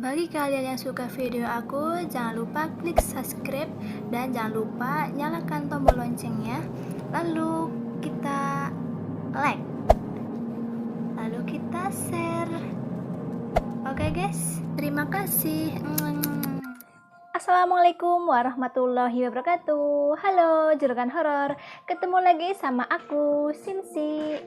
Bagi kalian yang suka video aku, jangan lupa klik subscribe dan jangan lupa nyalakan tombol loncengnya. Lalu kita like, lalu kita share. Oke guys, terima kasih. Assalamualaikum warahmatullahi wabarakatuh. Halo juragan horor, ketemu lagi sama aku Sinsi.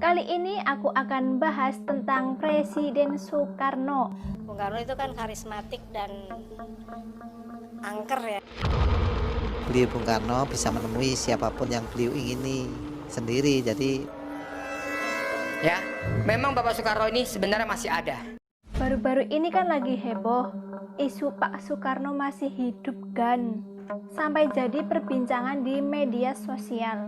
Kali ini aku akan bahas tentang Presiden Soekarno. Bung Karno itu kan karismatik dan angker ya. Beliau Bung Karno bisa menemui siapapun yang beliau ingini sendiri. Jadi ya, memang Bapak Soekarno ini sebenarnya masih ada. Baru-baru ini kan lagi heboh, isu Pak Soekarno masih hidup kan, sampai jadi perbincangan di media sosial.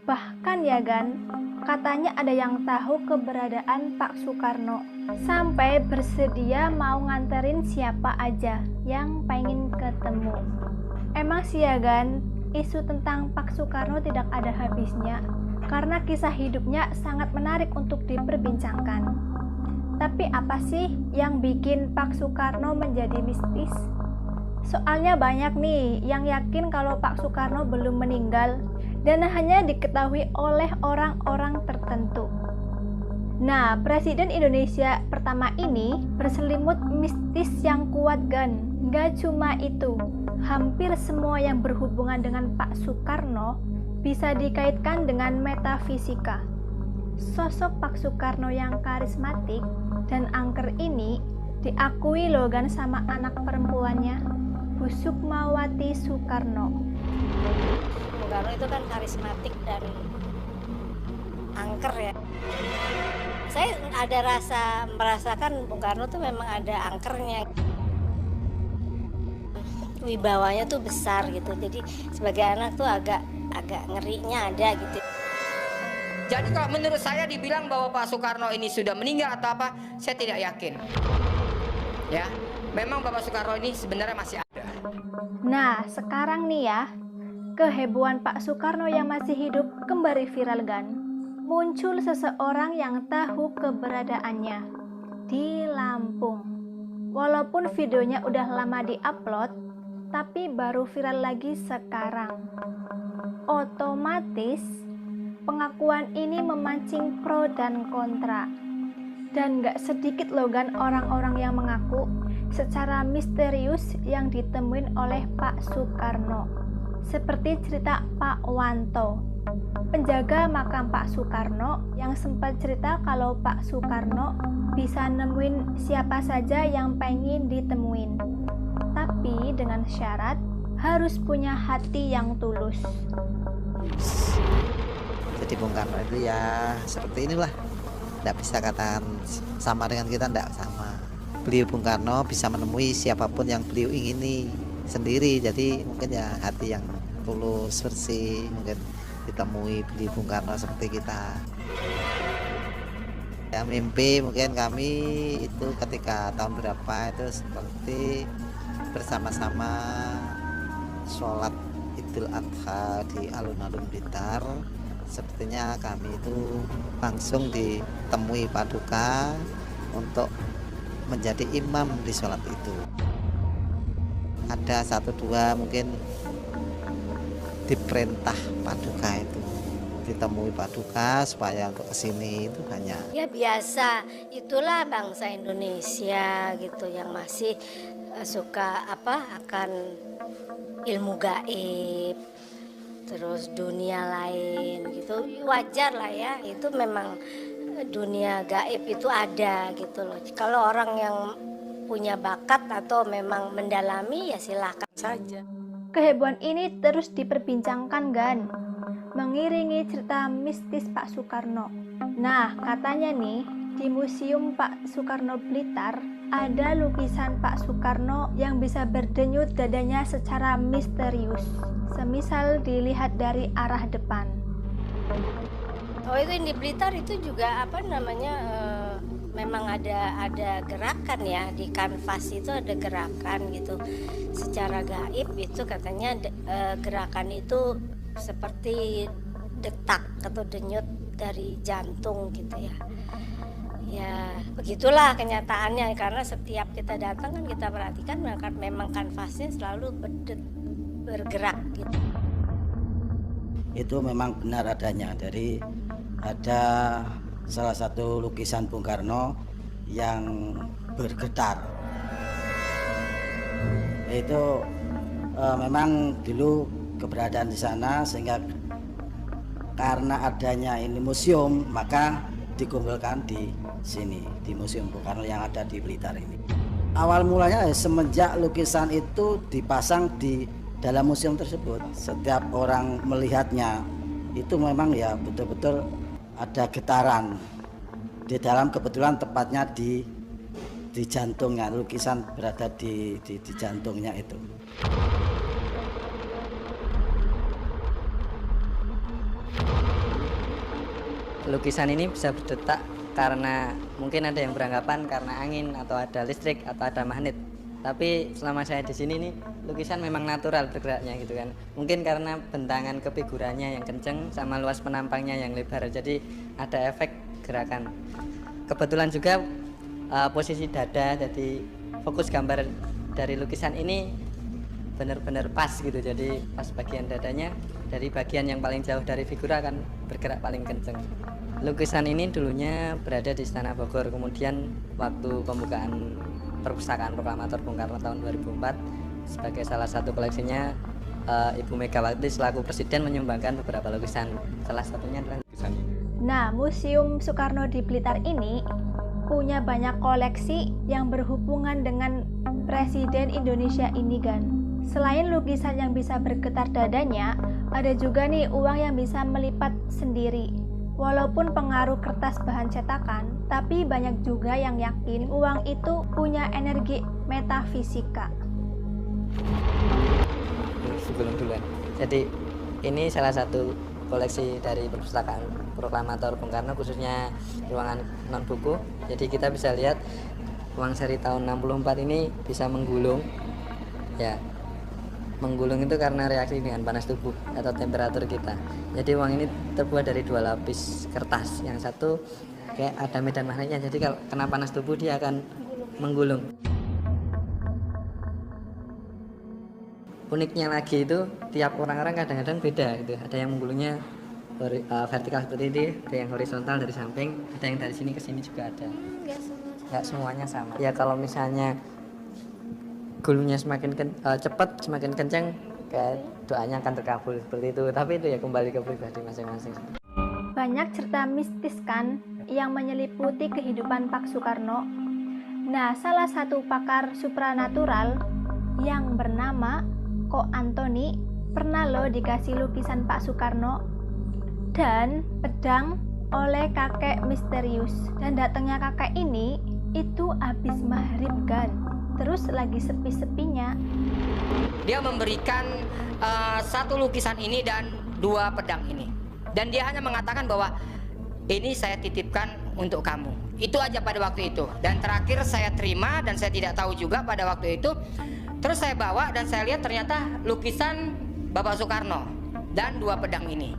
Bahkan ya kan, katanya ada yang tahu keberadaan Pak Soekarno, sampai bersedia mau nganterin siapa aja yang pengen ketemu. Emang sih ya kan, isu tentang Pak Soekarno tidak ada habisnya, karena kisah hidupnya sangat menarik untuk diperbincangkan. Tapi apa sih yang bikin Pak Soekarno menjadi mistis? Soalnya banyak nih yang yakin kalau Pak Soekarno belum meninggal dan hanya diketahui oleh orang-orang tertentu. Nah, Presiden Indonesia pertama ini berselimut mistis yang kuat gan. Gak cuma itu, hampir semua yang berhubungan dengan Pak Soekarno bisa dikaitkan dengan metafisika. Sosok Pak Soekarno yang karismatik dan angker ini diakui loh gan sama anak perempuannya, Bu Sukmawati Soekarno. Bung Karno itu kan karismatik dan angker ya. Saya ada merasakan Bung Karno tuh memang ada angkernya. Wibawanya tuh besar gitu. Jadi sebagai anak tuh agak ngerinya ada gitu. Jadi kalau menurut saya dibilang bahwa Pak Soekarno ini sudah meninggal atau apa, saya tidak yakin. Ya, memang Bapak Soekarno ini sebenarnya masih ada. Nah, sekarang nih ya, kehebohan Pak Soekarno yang masih hidup kembali viral gan. Muncul seseorang yang tahu keberadaannya di Lampung. Walaupun videonya udah lama diupload, tapi baru viral lagi sekarang. Otomatis pengakuan ini memancing pro dan kontra. Dan gak sedikit logan orang-orang yang mengaku secara misterius yang ditemuin oleh Pak Soekarno. Seperti cerita Pak Wanto, penjaga makam Pak Soekarno, yang sempat cerita kalau Pak Soekarno bisa nemuin siapa saja yang pengen ditemuin. Tapi dengan syarat harus punya hati yang tulus. jadi Bung Karno itu ya seperti inilah. Tidak bisa katakan sama dengan kita, tidak sama. Beliau Bung Karno bisa menemui siapapun yang beliau ingini sendiri. Jadi mungkin ya hati yang tulus, bersih, mungkin ditemui beliau Bung Karno seperti kita. Ya, mimpi mungkin kami itu ketika tahun berapa itu seperti bersama-sama sholat Idul Adha di alun-alun Blitar. Sepertinya kami itu langsung ditemui Paduka untuk menjadi imam di sholat itu. Ada satu dua mungkin diperintah Paduka itu, ditemui Paduka supaya untuk kesini itu hanya. Ya biasa, itulah bangsa Indonesia gitu yang masih suka akan ilmu gaib, terus dunia lain gitu. Wajar lah ya, itu memang dunia gaib itu ada gitu loh. Kalau orang yang punya bakat atau memang mendalami ya silakan saja. Kehebohan ini terus diperbincangkan Gan, mengiringi cerita mistis Pak Soekarno. Nah, katanya nih, di Museum Pak Soekarno Blitar ada lukisan Pak Soekarno yang bisa berdenyut dadanya secara misterius, semisal dilihat dari arah depan. Oh, itu yang di Blitar itu juga apa namanya, memang ada gerakan ya, di kanvas itu ada gerakan gitu. Secara gaib itu katanya gerakan itu seperti detak atau denyut dari jantung gitu ya. Ya begitulah kenyataannya, karena setiap kita datang kan kita perhatikan memang kanvasnya selalu bergerak gitu. Itu memang benar adanya. Dari ada salah satu lukisan Bung Karno yang bergetar. Itu memang dulu keberadaan di sana, sehingga karena adanya ini museum maka dikumpulkan di sini, di Museum Bung Karno yang ada di Blitar ini. Awal mulanya semenjak lukisan itu dipasang di dalam museum tersebut, setiap orang melihatnya itu memang ya betul-betul ada getaran di dalam, kebetulan tepatnya di jantungnya, lukisan berada di jantungnya itu. Lukisan ini bisa berdetak karena mungkin ada yang beranggapan karena angin atau ada listrik atau ada magnet. Tapi selama saya di sini nih, lukisan memang natural bergeraknya gitu kan. Mungkin karena bentangan kefigurannya yang kenceng sama luas penampangnya yang lebar, jadi ada efek gerakan. Kebetulan juga posisi dada, jadi fokus gambar dari lukisan ini benar-benar pas gitu. Jadi pas bagian dadanya, dari bagian yang paling jauh dari figura akan bergerak paling kenceng. Lukisan ini dulunya berada di Istana Bogor, kemudian waktu pembukaan Perpustakaan Proklamator Bung Karno tahun 2004, sebagai salah satu koleksinya Ibu Megawati selaku Presiden menyumbangkan beberapa lukisan, salah satunya adalah lukisan ini. Nah, Museum Soekarno di Blitar ini punya banyak koleksi yang berhubungan dengan Presiden Indonesia ini kan. Selain lukisan yang bisa bergetar dadanya, ada juga nih uang yang bisa melipat sendiri. Walaupun pengaruh kertas bahan cetakan, tapi banyak juga yang yakin uang itu punya energi metafisika. Sebelum duluan. Jadi ini salah satu koleksi dari Perpustakaan Proklamator Bung Karno, khususnya ruangan non buku. Jadi kita bisa lihat uang seri tahun 64 ini bisa menggulung. Ya, menggulung itu karena reaksi dengan panas tubuh atau temperatur kita. Jadi uang ini terbuat dari dua lapis kertas. Yang satu kayak ada medan magnetnya, jadi kalau kena panas tubuh dia akan menggulung. Uniknya lagi itu tiap orang-orang kadang-kadang beda gitu. Ada yang menggulungnya vertikal seperti ini, ada yang horizontal dari samping, ada yang dari sini ke sini juga ada. Nggak semuanya sama. Ya kalau misalnya gulungnya semakin cepat, semakin kencang, kayak doanya akan terkabul seperti itu. Tapi itu ya kembali ke pribadi masing-masing. Banyak cerita mistis kan yang menyeliputi kehidupan Pak Soekarno. Nah, salah satu pakar supranatural yang bernama Ko Antoni pernah loh dikasih lukisan Pak Soekarno dan pedang oleh kakek misterius. Dan datangnya kakek ini itu habis maghrib kan. Terus lagi sepi-sepinya Dia memberikan satu lukisan ini dan dua pedang ini, dan dia hanya mengatakan bahwa ini saya titipkan untuk kamu. Itu aja pada waktu itu. Dan terakhir saya terima dan saya tidak tahu juga pada waktu itu. Terus saya bawa dan saya lihat ternyata lukisan Bapak Soekarno dan dua pedang ini.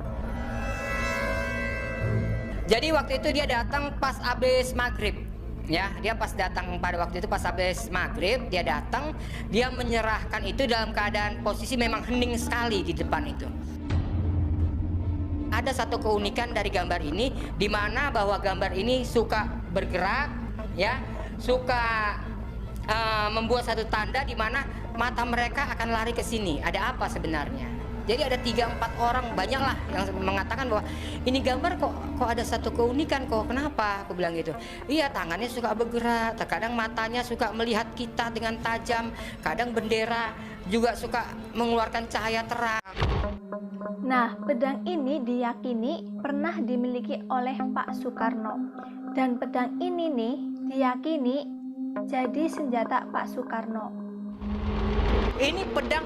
Jadi waktu itu dia datang pas habis maghrib. Ya, dia pas datang pada waktu itu pas habis maghrib, dia datang, dia menyerahkan itu dalam keadaan posisi memang hening sekali di depan itu. Ada satu keunikan dari gambar ini, di mana bahwa gambar ini suka bergerak, ya, suka membuat satu tanda di mana mata mereka akan lari ke sini. Ada apa sebenarnya? Jadi ada 3-4 orang banyak lah yang mengatakan bahwa ini gambar kok ada satu keunikan kok. Kenapa? Aku bilang gitu. Iya, tangannya suka bergerak, terkadang matanya suka melihat kita dengan tajam, kadang bendera juga suka mengeluarkan cahaya terang. Nah, pedang ini diyakini pernah dimiliki oleh Pak Soekarno. Dan pedang ini nih diyakini jadi senjata Pak Soekarno. Ini pedang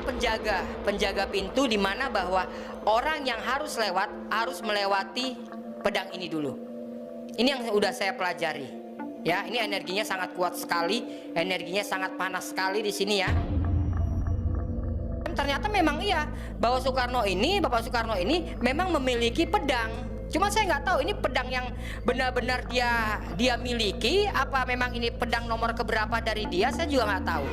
penjaga pintu, di mana bahwa orang yang harus lewat harus melewati pedang ini dulu. Ini yang udah saya pelajari. Ya, ini energinya sangat kuat sekali, energinya sangat panas sekali di sini ya. Ternyata memang iya bahwa Bapak Soekarno ini memang memiliki pedang. Cuma saya nggak tahu ini pedang yang benar-benar dia miliki, apa memang ini pedang nomor keberapa dari dia, saya juga nggak tahu.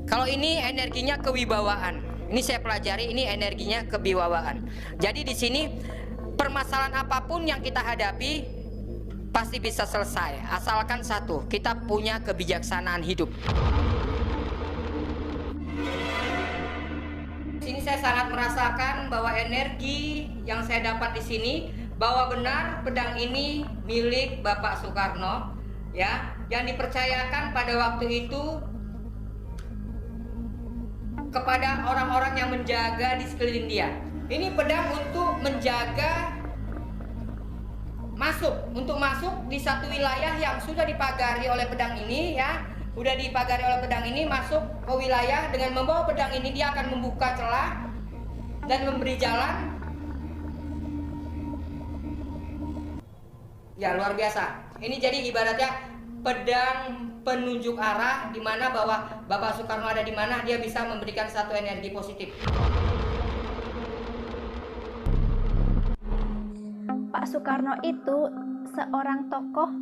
Kalau ini energinya kewibawaan, ini saya pelajari, ini energinya kewibawaan. Jadi di sini permasalahan apapun yang kita hadapi pasti bisa selesai, asalkan satu, kita punya kebijaksanaan hidup. Di sini saya sangat merasakan bahwa energi yang saya dapat di sini, bahwa benar pedang ini milik Bapak Soekarno, ya, yang dipercayakan pada waktu itu kepada orang-orang yang menjaga di sekeliling dia. Ini pedang untuk menjaga untuk masuk di satu wilayah yang sudah dipagari oleh pedang ini, ya. Udah dipagari oleh pedang ini, masuk ke wilayah dengan membawa pedang ini, dia akan membuka celah dan memberi jalan. Ya, luar biasa. Ini jadi ibaratnya pedang penunjuk arah, di mana bahwa Bapak Soekarno ada di mana, dia bisa memberikan satu energi positif. Pak Soekarno itu seorang tokoh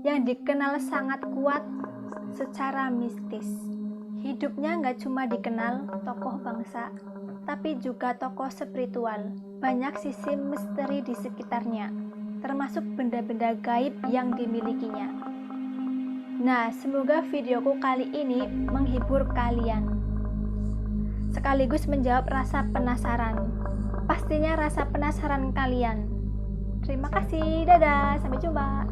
yang dikenal sangat kuat secara mistis. Hidupnya nggak cuma dikenal tokoh bangsa, tapi juga tokoh spiritual. Banyak sisi misteri di sekitarnya, termasuk benda-benda gaib yang dimilikinya. Nah, semoga videoku kali ini menghibur kalian, sekaligus menjawab rasa penasaran. Pastinya rasa penasaran kalian. Terima kasih, dadah, sampai jumpa.